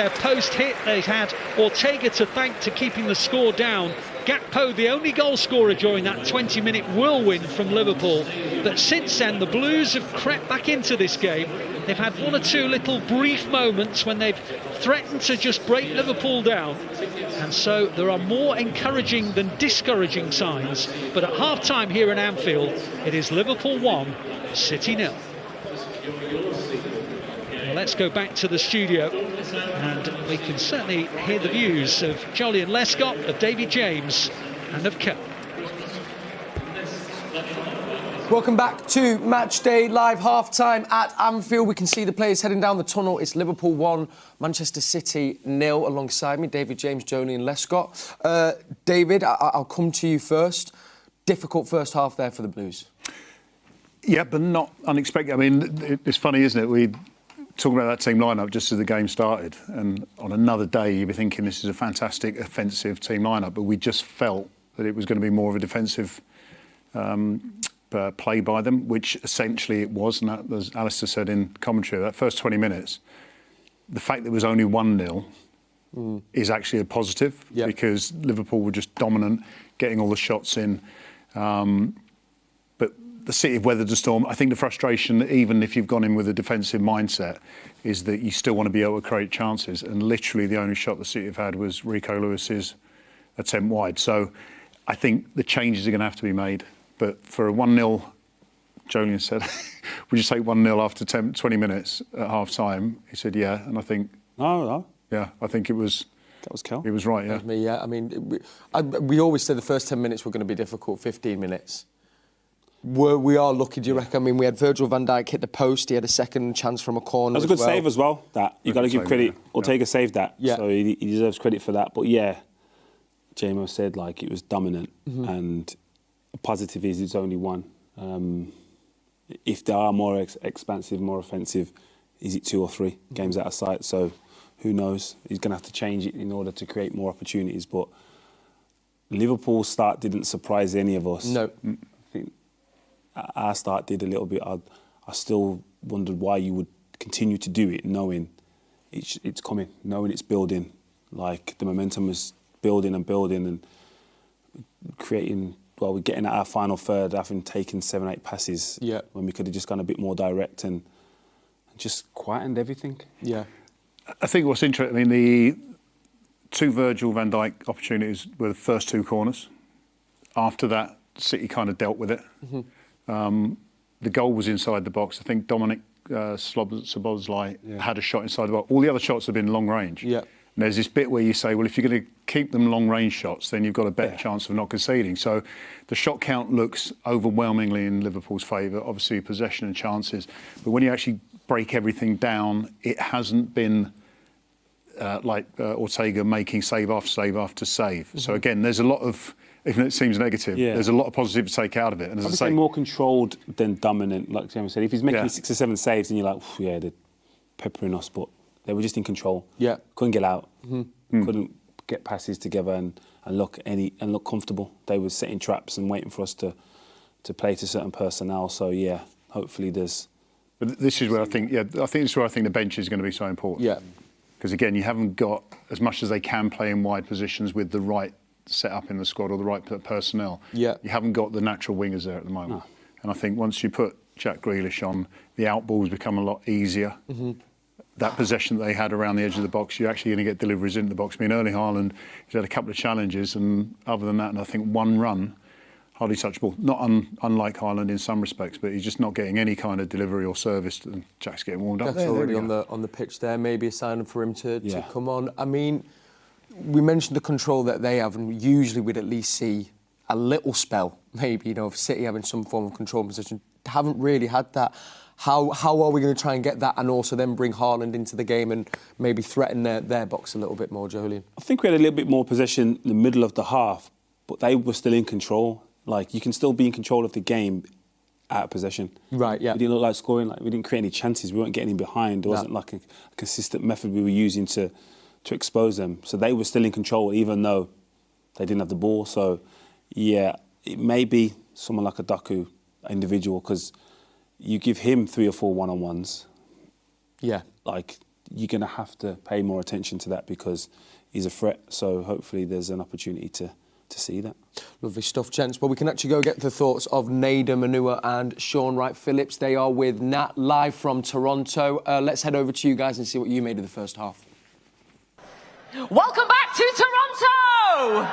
their post hit. They had Ortega to thank to keeping the score down. Gakpo, the only goal scorer during that 20-minute whirlwind from Liverpool. But since then, the Blues have crept back into this game. They've had one or two little brief moments when they've threatened to just break Liverpool down. And so there are more encouraging than discouraging signs. But at half-time here in Anfield, it is Liverpool 1, City 0. Well, let's go back to the studio, and we can certainly hear the views of Joleon Lescott, of Davy James, and of Coe. Welcome back to Match Day Live, half-time at Anfield. We can see the players heading down the tunnel. It's Liverpool 1, Manchester City 0. Alongside me, David James, Joleon Lescott. David, I'll come to you first. Difficult first half there for the Blues. Yeah, but not unexpected. I mean, it's funny, isn't it? We talking about that team lineup just as the game started, and on another day you'd be thinking this is a fantastic offensive team lineup, but we just felt that it was going to be more of a defensive play by them, which essentially it was. And that, as Alistair said in commentary, that first 20 minutes, the fact that it was only 1-0 is actually a positive, because Liverpool were just dominant, getting all the shots in. But the City have weathered the storm. I think the frustration, even if you've gone in with a defensive mindset, is that you still want to be able to create chances. And literally the only shot the City have had was Rico Lewis's attempt wide. So I think the changes are going to have to be made. But for a 1-0, Joleon said, would you take 1-0 after 20 minutes at half-time? He said, yeah. And I think... No. Yeah, I think it was... That was Kel. It was right, yeah. That was me, yeah. I mean, we always said the first 10 minutes were going to be difficult, 15 minutes. We are lucky, do you reckon? I mean, we had Virgil van Dijk hit the post. He had a second chance from a corner. That was a good save as well. That you got to give credit. Ortega saved that, so he deserves credit for that. But yeah, JMO said like it was dominant, and a positive is it's only one. If they are more expansive, more offensive, is it 2 or 3 games out of sight? So who knows? He's going to have to change it in order to create more opportunities. But Liverpool's start didn't surprise any of us. No. I think our start did a little bit. I still wondered why you would continue to do it, knowing it's coming, knowing it's building. Like the momentum is building and creating. Well, we're getting at our final third, having taken 7, 8 passes. Yeah. When we could have just gone a bit more direct and just quietened everything. Yeah. I think what's interesting, I mean, the 2 Virgil van Dijk opportunities were the first 2 corners. After that, City kind of dealt with it. The goal was inside the box. I think Dominic Szoboszlai had a shot inside the box. All the other shots have been long range. Yeah. And there's this bit where you say, well, if you're going to keep them long range shots, then you've got a better chance of not conceding. So the shot count looks overwhelmingly in Liverpool's favour, obviously possession and chances. But when you actually break everything down, it hasn't been like Ortega making save after save. So again, there's a lot of, even though it seems negative, there's a lot of positive to take out of it. And as I say, more controlled than dominant, like Sam said. If he's making 6 or 7 saves, then you're like, yeah, they're peppering us, but they were just in control. Yeah. Couldn't get out. Couldn't get passes together and look comfortable. They were setting traps and waiting for us to play to certain personnel. So yeah, hopefully there's. But this is where I think, this is where I think the bench is going to be so important. Yeah. Because again, you haven't got as much as they can play in wide positions with the right set up in the squad or the right personnel. Yeah. You haven't got the natural wingers there at the moment. No. And I think once you put Jack Grealish on, the outballs become a lot easier. That possession that they had around the edge of the box, you're actually going to get deliveries into the box. I mean, Erling Haaland, he's had a couple of challenges, and other than that, and I think one run, hardly touched ball. Not unlike Haaland in some respects, but he's just not getting any kind of delivery or service. And Jack's getting warmed up. That's already on the pitch there. Maybe a sign for him to come on. I mean, we mentioned the control that they have, and usually we'd at least see a little spell, maybe, of City having some form of control position. Haven't really had that. How are we going to try and get that and also then bring Haaland into the game and maybe threaten their box a little bit more, Joleon? I think we had a little bit more possession in the middle of the half, but they were still in control. Like, you can still be in control of the game out of possession. Right, yeah. We didn't look like scoring, like we didn't create any chances, we weren't getting in behind. It wasn't like a consistent method we were using to expose them. So they were still in control even though they didn't have the ball. So, yeah, it may be someone like a Doku individual, because you give him 3 or 4 one-on-ones. Yeah. Like, you're going to have to pay more attention to that because he's a threat. So hopefully there's an opportunity to see that. Lovely stuff, gents. Well, we can actually go get the thoughts of Nedum, Onuoha and Shaun Wright-Phillips. They are with Nat live from Toronto. Let's head over to you guys and see what you made of the first half. Welcome back to Toronto!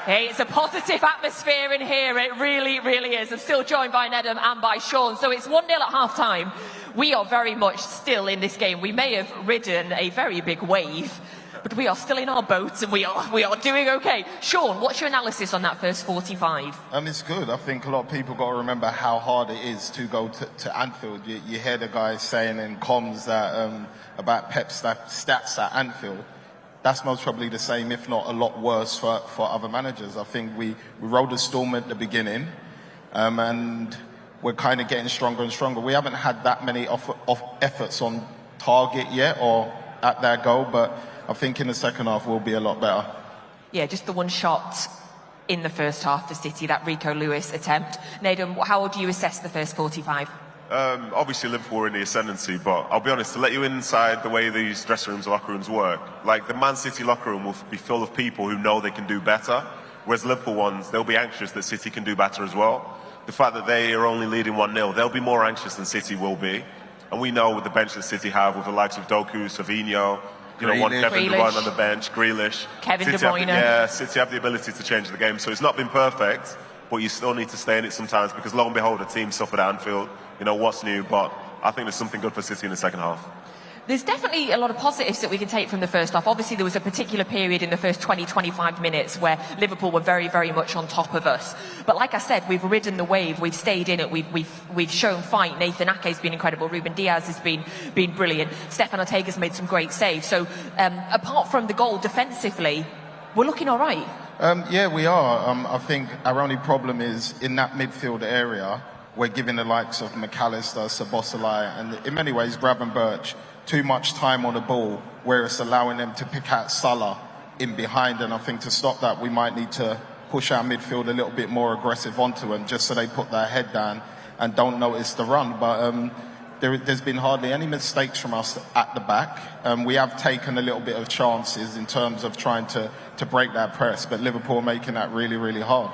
Hey, it's a positive atmosphere in here. It really, really is. I'm still joined by Nedum and by Shaun. So it's 1-0 at half-time. We are very much still in this game. We may have ridden a very big wave, but we are still in our boat and we are doing okay. Shaun, what's your analysis on that first 45? It's good. I think a lot of people got to remember how hard it is to go to Anfield. You hear the guys saying in comms that about Pep's stats at Anfield. That's most probably the same, if not a lot worse, for other managers. I think we rode the storm at the beginning, and we're kind of getting stronger and stronger. We haven't had that many efforts on target yet or at their goal, but I think in the second half we'll be a lot better. Yeah, just the one shot in the first half for City, that Rico Lewis attempt. Nedum, how would you assess the first 45? Obviously Liverpool are in the ascendancy, but I'll be honest, to let you inside the way these dressing rooms, locker rooms work, like the Man City locker room will be full of people who know they can do better, whereas Liverpool ones, they'll be anxious that City can do better as well. The fact that they are only leading 1-0, they'll be more anxious than City will be. And we know with the bench that City have, with the likes of Doku, Savinho, one Kevin De Bruyne on the bench, Grealish. Kevin De Bruyne. City have the ability to change the game. So it's not been perfect, but you still need to stay in it sometimes because lo and behold, a team suffered at Anfield. What's new, but I think there's something good for City in the second half. There's definitely a lot of positives that we can take from the first half. Obviously, there was a particular period in the first 20-25 minutes where Liverpool were very, very much on top of us. But like I said, we've ridden the wave, we've stayed in it, we've shown fight. Nathan Ake's been incredible, Ruben Diaz has been brilliant, Stefan Ortega's made some great saves. So apart from the goal defensively, we're looking all right. Yeah, we are. I think our only problem is in that midfield area. We're giving the likes of McAllister, Szoboszlai, and in many ways Gravenberch too much time on the ball, where it's allowing them to pick out Salah in behind. And I think to stop that, we might need to push our midfield a little bit more aggressive onto them, just so they put their head down and don't notice the run. But there's been hardly any mistakes from us at the back. We have taken a little bit of chances in terms of trying to break that press, but Liverpool are making that really, really hard.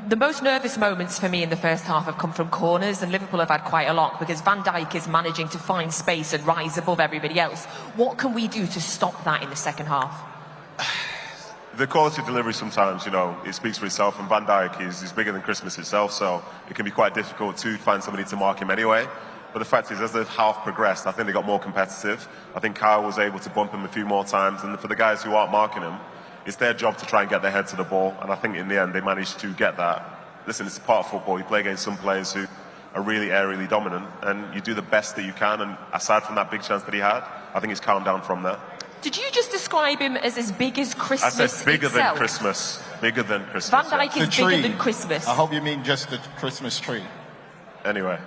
The most nervous moments for me in the first half have come from corners, and Liverpool have had quite a lot because Van Dijk is managing to find space and rise above everybody else. What can we do to stop that in the second half? The quality of delivery sometimes, it speaks for itself, and Van Dijk is bigger than Christmas itself, so it can be quite difficult to find somebody to mark him anyway. But the fact is, as the half progressed, I think they got more competitive. I think Kyle was able to bump him a few more times, and for the guys who aren't marking him, it's their job to try and get their head to the ball, and I think in the end they managed to get that. Listen, it's a part of football. You play against some players who are really aerially dominant, and you do the best that you can, and aside from that big chance that he had, I think it's calmed down from there. Did you just describe him as big as Christmas? I said bigger itself? than Christmas. Bigger than Christmas. Van Dijk is bigger than Christmas. I hope you mean just the Christmas tree. Anyway.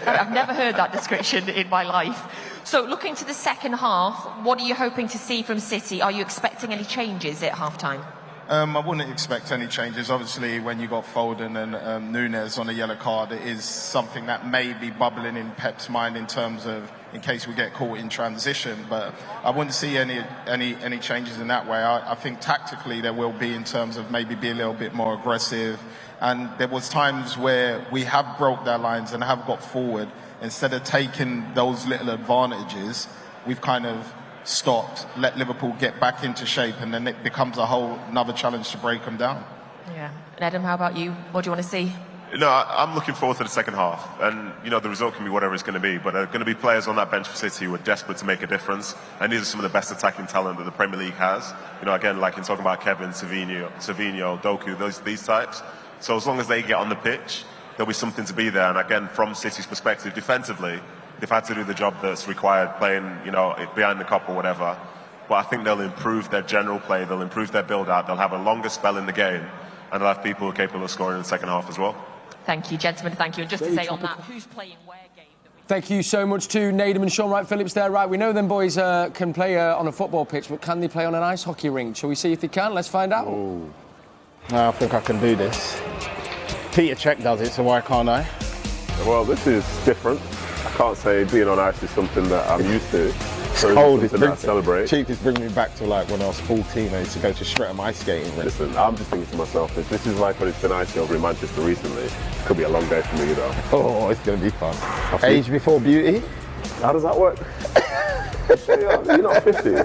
I've never heard that description in my life. So looking to the second half, what are you hoping to see from City? Are you expecting any changes at half-time? I wouldn't expect any changes. Obviously, when you got Foden and Nunez on a yellow card, it is something that may be bubbling in Pep's mind in terms of in case we get caught in transition. But I wouldn't see any changes in that way. I think tactically there will be in terms of maybe be a little bit more aggressive. And there was times where we have broke their lines and have got forward. Instead of taking those little advantages, we've kind of stopped, let Liverpool get back into shape, and then it becomes a whole another challenge to break them down. Yeah. Nedum, how about you? What do you want to see? I'm looking forward to the second half, and the result can be whatever it's going to be, but there are going to be players on that bench for City who are desperate to make a difference, and these are some of the best attacking talent that the Premier League has. Again, like in talking about Kevin, Savinho, Doku, these types. So as long as they get on the pitch, there'll be something to be there. And again, from City's perspective, defensively, they've had to do the job that's required, playing, behind the cop or whatever. But I think they'll improve their general play, they'll improve their build-out, they'll have a longer spell in the game, and they'll have people who are capable of scoring in the second half as well. Thank you, gentlemen, thank you. And just to say on that, who's playing where game? Thank you so much to Nedum and Shaun Wright-Phillips there. Right, we know them boys can play on a football pitch, but can they play on an ice hockey rink? Shall we see if they can? Let's find out. I think I can do this. Peter Cech does it, so why can't I? Well, this is different. I can't say being on ice is something that I'm used to. It's cold. It's something that I celebrate. Cheap is bringing me back to like when I was 14. I used to go to Streatham ice skating. Listen, I'm just thinking to myself, if this is like when it's been icy over in Manchester recently, it could be a long day for me, though. Oh, it's going to be fun. Age before beauty? How does that work? You're not 50.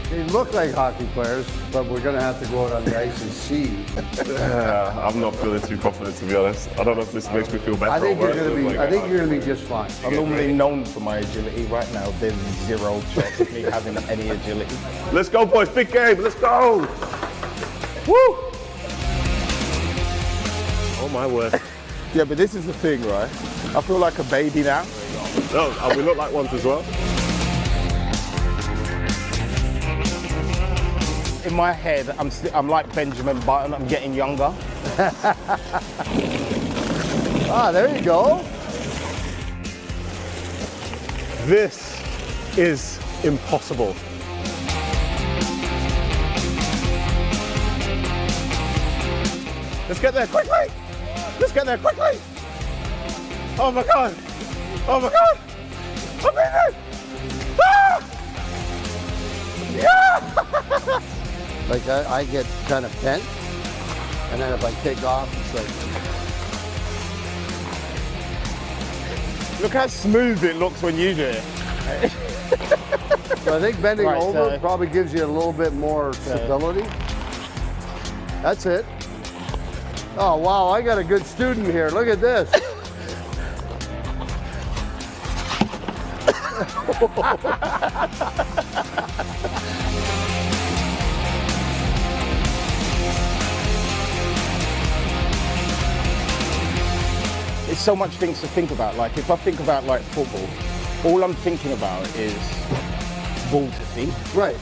They look like hockey players, but we're going to have to go out on the ice and see. I'm not feeling too confident, to be honest. I don't know if this makes me feel better. I think you're going to be just fine. I'm normally known for my agility. Right now, there's zero chance of me having any agility. Let's go, boys. Big game. Let's go. Woo! Oh, my word. Yeah, but this is the thing, right? I feel like a baby now. No, and we look like ones as well. In my head, I'm like Benjamin Button. I'm getting younger. Ah, there you go. This is impossible. Let's get there quickly. Let's get there quickly. Oh my God. Oh my God. I'm in it. Ah! Yeah! Like I get kind of bent, and then if I take off, it's like. Look how smooth it looks when you do it. So I think bending over probably gives you a little bit more stability. That's it. Oh wow, I got a good student here. Look at this. It's so much things to think about. Like if I think about like football, all I'm thinking about is ball to feet. Right.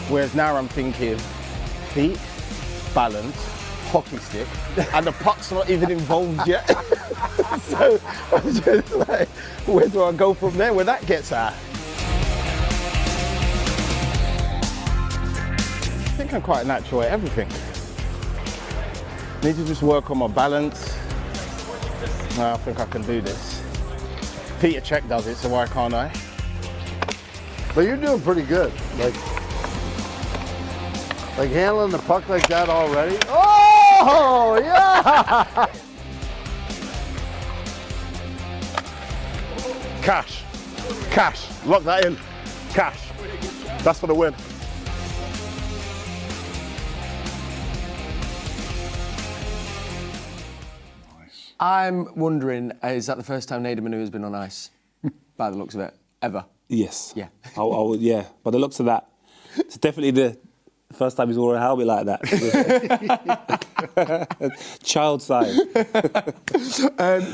Whereas now I'm thinking feet, balance, hockey stick, and the puck's not even involved yet. So I'm just like, where do I go from there? Where that gets at? I think I'm quite natural at everything. Need to just work on my balance. No, I think I can do this. Peter Cech does it, so why can't I? But you're doing pretty good. Like handling the puck like that already. Oh, yeah! Cash. Cash. Lock that in. Cash. That's for the win. I'm wondering, is that the first time Nedum has been on ice? By the looks of it, ever? Yes. Yeah. I would, yeah. By the looks of that, it's definitely the first time he's worn a helmet like that. Child size.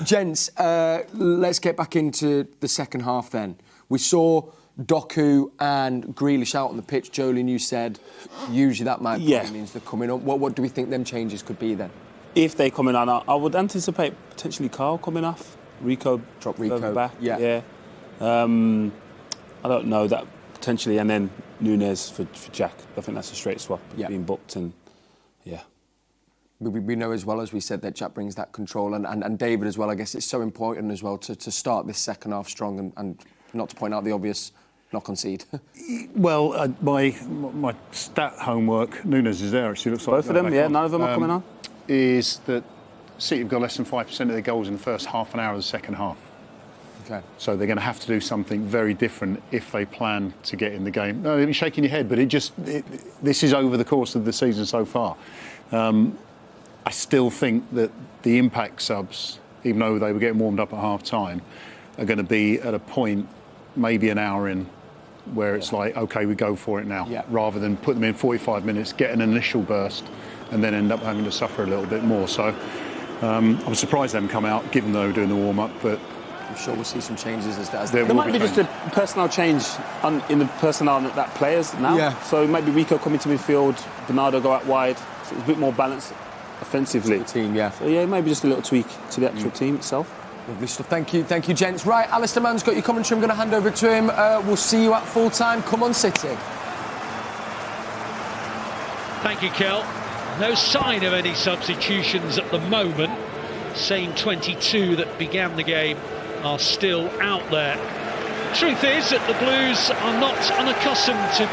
Gents, let's get back into the second half then. We saw Doku and Grealish out on the pitch. Joleon, you said usually that might means they're coming up. What do we think them changes could be then? If they come in on, I would anticipate potentially Carl coming off. Rico drop Rico back. Yeah. I don't know that potentially, and then Nunes for Jack. I think that's a straight swap being booked, and we know as well, as we said, that Jack brings that control, and David as well. I guess it's so important as well to start this second half strong and not to point out the obvious, not concede. Well, my stat homework, Nunes is there. Actually, looks like both of them. Yeah, none of them are coming on. Is that City have got less than 5% of their goals in the first half an hour of the second half. Okay. So they're going to have to do something very different if they plan to get in the game. No, you're shaking your head, but this is over the course of the season so far. I still think that the impact subs, even though they were getting warmed up at half time, are going to be at a point, maybe an hour in, where it's like, OK, we go for it now, rather than put them in 45 minutes, get an initial burst, and then end up having to suffer a little bit more. So I was surprised they haven't come out, given they were doing the warm-up, but I'm sure we'll see some changes as there might be just a personnel change in the personnel that players now. Yeah. So maybe Rico coming to midfield, Bernardo go out wide, so it's a bit more balanced offensively. The team, yeah. So maybe just a little tweak to the actual team itself. Lovely stuff. Thank you, gents. Right, Alistair Mann's got your commentary. I'm going to hand over to him. We'll see you at full time. Come on, City. Thank you, Kel. No sign of any substitutions at the moment. Same 22 that began the game are still out there. Truth is that the Blues are not unaccustomed to be